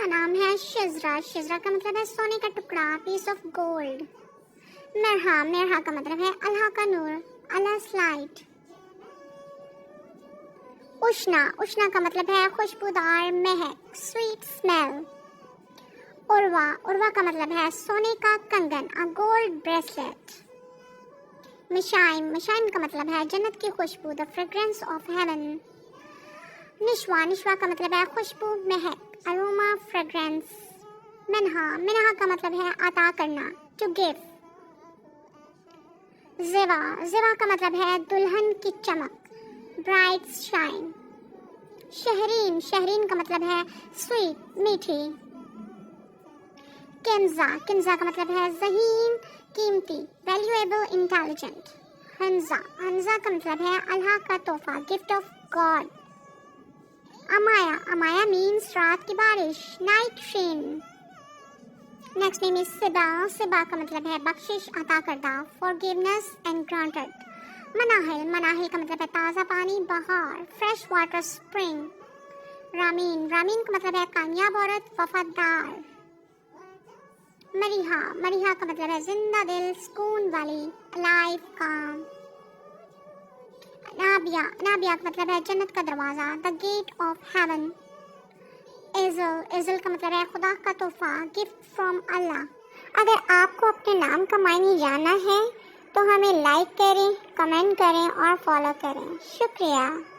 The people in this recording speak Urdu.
کا نام ہے شزرا. شزرا کا مطلب ہے سونے کا ٹکڑا, پیس آف گولڈ. مرحا, مرحا کا مطلب ہے اللہ کا نور, Allah's light. اشنا, اشنا کا مطلب ہے خوشبودار مہک, sweet smell. عروا, عروا کا مطلب ہے سونے کا کنگن, a gold bracelet. مشائم, مشائم کا مطلب ہے جنت کی خوشبو, the fragrance of heaven. نشوا, نشوا کا مطلب ہے خوشبو مہک, aroma fragrance. منہا, منہا کا مطلب ہے عطا کرنا, to give. زیوا, زیوا کا مطلب ہے دلہن کی چمک, bright shine. شہرین, شہرین کا مطلب ہے sweet, میٹھی. کنزا, کنزا کا مطلب ہے ذہین, قیمتی, valuable, intelligent. حنزہ, حنزہ کا مطلب ہے اللہ کا تحفہ, gift of God. Amiya, Amiya means رات کی بارش, night rain. نیکسٹ نیم از سبا, سبا کا مطلب ہے بخشش عطا کردہ, forgiveness and granted. Manahil, Manahil کا مطلب ہے تازہ پانی, بہار, fresh water spring. Ramen, ramen کا مطلب ہے کامیاب عورت, وفادار. مریحا, مریحا کا مطلب ہے زندہ دل, سکون والی, alive, calm. نابیہ, نابیہ کا مطلب ہے جنت کا دروازہ, the gate of heaven. ایزل, ایزل کا مطلب ہے خدا کا تحفہ, gift from Allah. اگر آپ کو اپنے نام کا معنی جاننا ہے تو ہمیں لائک کریں, کمنٹ کریں اور فالو کریں. شکریہ.